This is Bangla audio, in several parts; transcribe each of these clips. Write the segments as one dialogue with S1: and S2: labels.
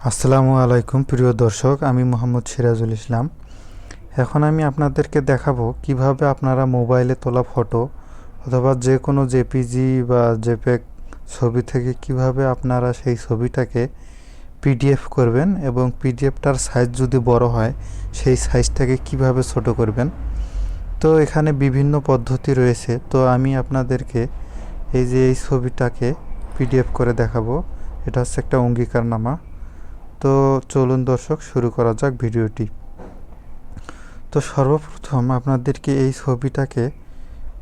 S1: আসসালামু আলাইকুম প্রিয় দর্শক, আমি মোহাম্মদ সিরাজুল ইসলাম। এখন আমি আপনাদেরকে দেখাবো কিভাবে আপনারা মোবাইলে তোলা ফটো অথবা যে কোনো জেপিজি বা জেপেগ ছবি থেকে কিভাবে আপনারা সেই ছবিটাকে পিডিএফ করবেন এবং পিডিএফটার সাইজ যদি বড় হয় সেই সাইজটাকে কিভাবে ছোট করবেন। তো এখানে বিভিন্ন পদ্ধতি রয়েছে, তো আমি আপনাদেরকে এই ছবিটাকে পিডিএফ করে দেখাবো। এটা হচ্ছে একটা অঙ্গীকারনামা। তো চলুন দর্শক, শুরু করা যাক ভিডিওটি। তো সর্বপ্রথম আপনাদেরকে এই ছবিটাকে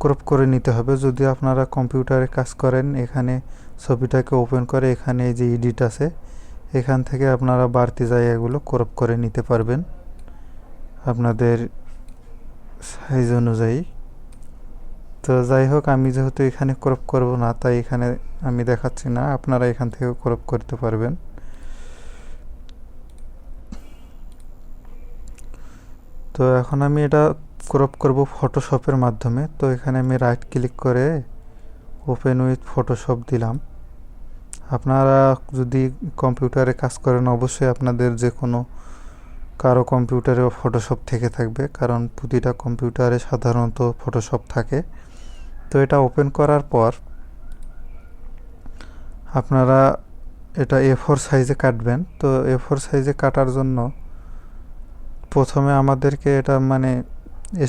S1: ক্রপ করে নিতে হবে। যদি আপনারা কম্পিউটারে কাজ করেন, এখানে ছবিটাকে ওপেন করে এখানে এই যে এডিট আছে, এখান থেকে আপনারা বাড়তি জায়গাগুলো ক্রপ করে নিতে পারবেন আপনাদের সাইজ অনুযায়ী। তো যাই হোক, আমি যেহেতু এখানে ক্রপ করব না, তাই এখানে আমি দেখাচ্ছি না, আপনারা এখান থেকে ক্রপ করতে পারবেন। তো এখন আমি এটা ক্রপ করব ফটোশপের মাধ্যমে। তো এখানে আমি রাইট ক্লিক করে ওপেন উইথ ফটোশপ দিলাম। আপনারা যদি কম্পিউটারে কাজ করেন, অবশ্যই আপনাদের যে কোনো কারো কম্পিউটারেও ফটোশপ থেকে থাকবে, কারণ প্রতিটা কম্পিউটারে সাধারণত ফটোশপ থাকে। তো এটা ওপেন করার পর আপনারা এটা A4 সাইজে কাটবেন। তো A4 সাইজে কাটার জন্য প্রথমে আমাদেরকে এটা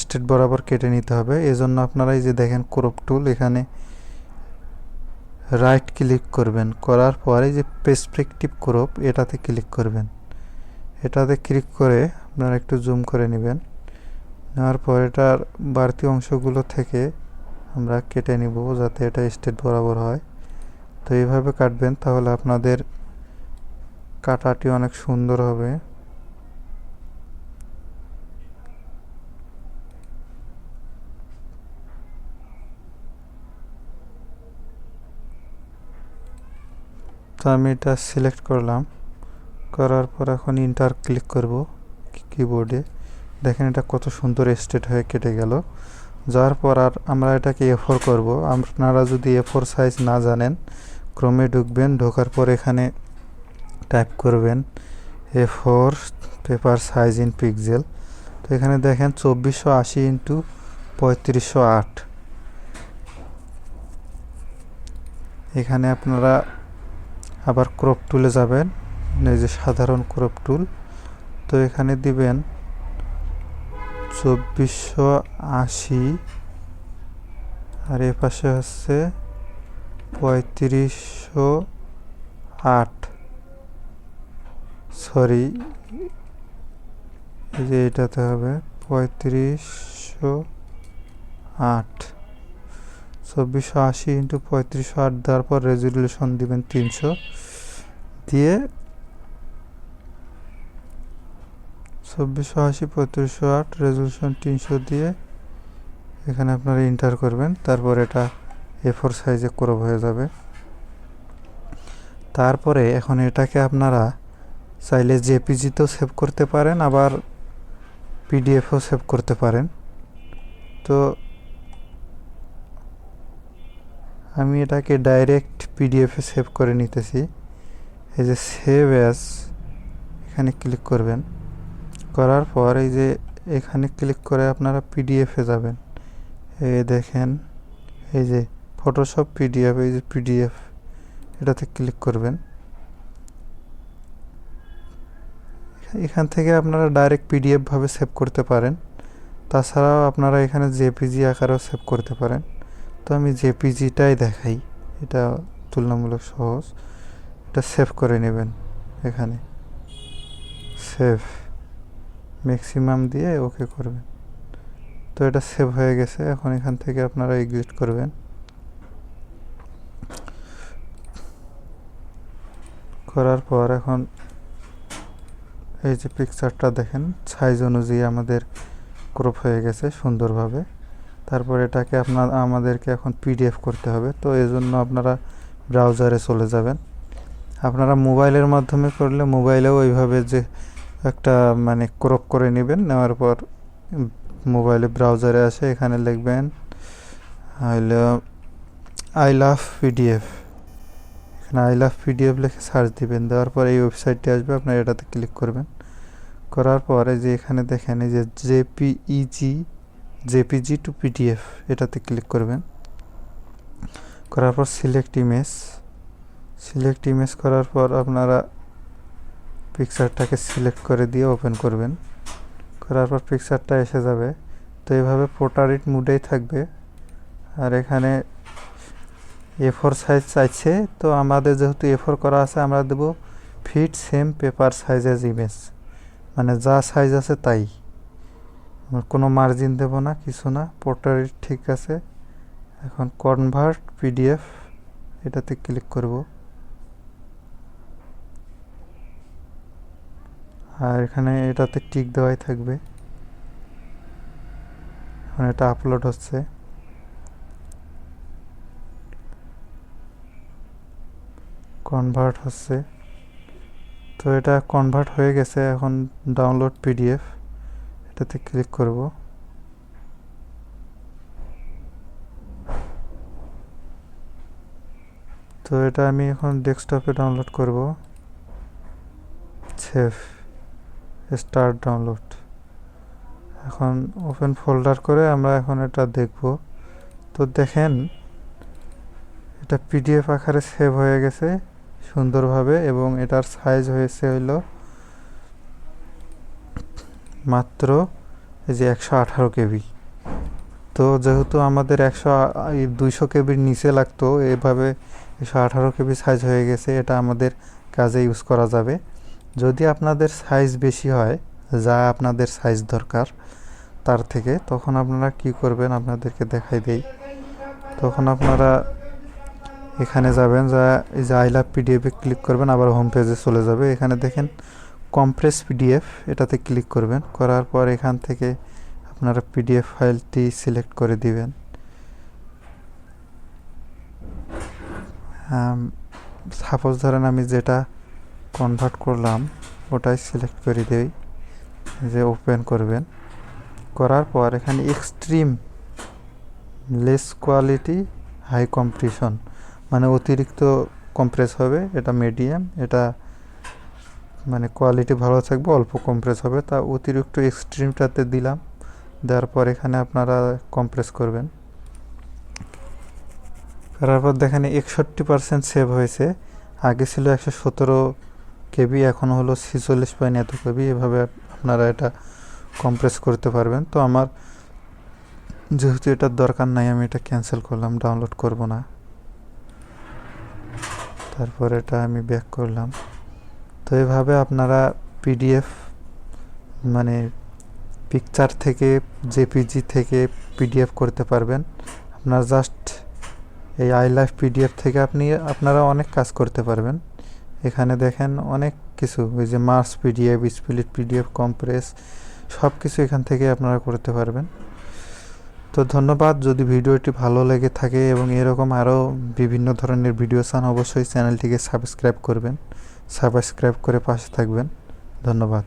S1: স্ট্রেট বরাবর কেটে নিতে হবে। এজন্য আপনারা এই যে দেখেন ক্রপ টুল, এখানে রাইট ক্লিক করবেন, করার পর এই যে পার্সপেক্টিভ ক্রপ এটাতে ক্লিক করবেন। এটাতে ক্লিক করে আপনারা একটু জুম করে নেবেন। নেওয়ার পর এটার বাড়তি অংশগুলো থেকে আমরা কেটে নিব যাতে এটা স্ট্রেট বরাবর হয়। তো এইভাবে কাটবেন, তাহলে আপনাদের কাটাটি অনেক সুন্দর হবে। তো আমি এটা সিলেক্ট করলাম, করার পর এখন ইন্টার ক্লিক করব কিবোর্ডে। দেখেন এটা কত সুন্দর স্ট্রেট হয়ে কেটে গেল। যাওয়ার পর আর আমরা এটাকে A4 করব। আপনারা যদি A4 সাইজ না জানেন, ক্রমে ঢুকবেন, ঢোকার পর এখানে টাইপ করবেন A4 paper size in pixel. তো এখানে দেখেন 2480 ইন্টু 3508। এখানে আপনারা আবার ক্রপ টুলে যাবেন, এই যে সাধারণ ক্রপ টুল। তো এখানে দিবেন 2480, আর এ পাশে হচ্ছে 3508। সরি, এই যে এটাতে হবে 3508। 2480 ইন্টু 3508 দেওয়ার পর রেজুলেশন দিবেন 300 দিয়ে 2480 3508 রেজুলেশন 300 দিয়ে এখানে আপনারা এন্টার করবেন। তারপর এটা A4 সাইজে ক্রপ হয়ে যাবে। তারপরে এখন এটাকে আপনারা চাইলে জেপিজিতেও সেভ করতে পারেন, আবার পিডিএফও সেভ করতে পারেন। তো আমি এটাকে ডাইরেক্ট পিডিএফে সেভ করে নিতেছি। এই যে সেভ অ্যাজ, এখানে ক্লিক করবেন, করার পর এই যে এখানে ক্লিক করে আপনারা পিডিএফে যাবেন। এই দেখেন এই যে ফটোশপ পিডিএফ, এই যে পিডিএফ, এটাতে ক্লিক করবেন। এখান থেকে আপনারা ডাইরেক্ট পিডিএফ ভাবে সেভ করতে পারেন। তাছাড়াও আপনারা এখানে জেপিজি আকারেও সেভ করতে পারেন। তো আমি জেপিজিটাই দেখাই, এটা তুলনামূলক সহজ। এটা সেভ করে নেবেন, এখানে সেভ ম্যাক্সিমাম দিয়ে ওকে করবেন। তো এটা সেভ হয়ে গেছে। এখন এখান থেকে আপনারা এক্সিট করবেন। করার পর এখন এই যে পিকচারটা দেখেন, সাইজ অনুযায়ী আমাদের ক্রপ হয়ে গেছে সুন্দরভাবে। তারপর এটাকে আমাদেরকে এখন পিডিএফ করতে হবে। তো এই জন্য আপনারা ব্রাউজারে চলে যাবেন। আপনারা মোবাইলের মাধ্যমে করলে মোবাইলেও ওইভাবে যে একটা ক্রপ করে নেবেন। নেওয়ার পর মোবাইলে ব্রাউজারে আসে, এখানে লিখবেন আই লাভ পিডিএফ, এখানে আই লাভ পিডিএফ লিখে সার্চ দিবেন, দেওয়ার পর এই ওয়েবসাইটটি আসবে, আপনারা এটাতে ক্লিক করবেন। করার পরে যে এখানে দেখেন এই যে জেপিজি টু পিডিএফ এটাতে ক্লিক করবেন। করার পর সিলেক্ট ইমেজ করার পর আপনারা পিকচারটাকে সিলেক্ট করে দিয়ে ওপেন করবেন। করার পর পিকচারটা এসে যাবে। তো এইভাবে পোর্ট্রেট মুডেই থাকবে। আর এখানে A4 সাইজ চাইছে, তো আমাদের যেহেতু A4 করা আছে আমরা দেব fit same paper size as image, মানে যা সাইজ আছে তাই, কোনো মার্জিন দেব না, কিছু না। পোর্ট্রেট ঠিক আছে। এখন কনভার্ট পিডিএফ এটাতে ক্লিক করব। আর এখানে এটাতে টিক দেওয়াই থাকবে। এখন এটা আপলোড হচ্ছে। কনভার্ট হচ্ছে। তো এটা কনভার্ট হয়ে গেছে। এখন ডাউনলোড পিডিএফ এটাতে ক্লিক করব। তো এটা আমি এখন ডেস্কটপে ডাউনলোড করব। Save, start download. এখন ওপেন ফোল্ডার করে আমরা এখন এটা দেখব। তো দেখেন এটা পিডিএফ আকারে সেভ হয়ে গেছে সুন্দরভাবে, এবং এটার সাইজ হয়েছে হইল মাত্র এই যে 118 কেবি। তো যেহেতু আমাদের 200 কেবির নিচে লাগতো, এভাবে 118 কেবি সাইজ হয়ে গেছে। এটা আমাদের কাজে ইউজ করা যাবে। যদি আপনাদের সাইজ বেশি হয়, যা আপনাদের সাইজ দরকার তার থেকে, তখন আপনারা কি করবেন আপনাদেরকে দেখাই দেই। তখন আপনারা এখানে যাবেন, যা এই যে আই লাভ পিডিএফে ক্লিক করবেন, আবার হোম পেজে চলে যাবে। এখানে দেখেন কম্প্রেস পিডিএফ এটাতে ক্লিক করবেন। করার পর এখান থেকে আপনারা পিডিএফ ফাইলটি সিলেক্ট করে দিবেন। সাপোজ ধরেন আমি যেটা কনভার্ট করলাম ওটাই সিলেক্ট করে দেই, যে ওপেন করবেন। করার পর এখানে extreme less quality high compression, মানে অতিরিক্ত কম্প্রেস হবে, এটা মিডিয়াম, এটা মানে কোয়ালিটি ভালো থাকবে, অল্প কম্প্রেস হবে। তা অতিরিক্ত এক্সট্রিমটাতে দিলাম। দেওয়ার পর এখানে আপনারা কম্প্রেস করবেন। করার পর দেখেন 61% সেভ হয়েছে। আগে ছিল 117 কেবি, এখন হলো 46 এত কেবি। এভাবে আপনারা এটা কম্প্রেস করতে পারবেন। তো আমার যেহেতু এটার দরকার নাই, আমি এটা ক্যান্সেল করলাম, ডাউনলোড করব না। তারপর এটা আমি ব্যাক করলাম। তো এভাবে আপনারা পিডিএফ মানে পিকচার থেকে, জেপিজি থেকে পিডিএফ করতে পারবেন। আপনারা জাস্ট এই আই লাভ পিডিএফ থেকে আপনারা অনেক কাজ করতে পারবেন। এখানে দেখেন অনেক কিছু, ওই যে merge PDF, split PDF, compress, সব কিছু এখান থেকে আপনারা করতে পারবেন। তো ধন্যবাদ। যদি ভিডিওটি ভালো লেগে থাকে এবং এরকম আরও বিভিন্ন ধরনের ভিডিও চান, অবশ্যই চ্যানেলটিকে সাবস্ক্রাইব করবেন। সাবস্ক্রাইব করে পাশে থাকবেন। ধন্যবাদ।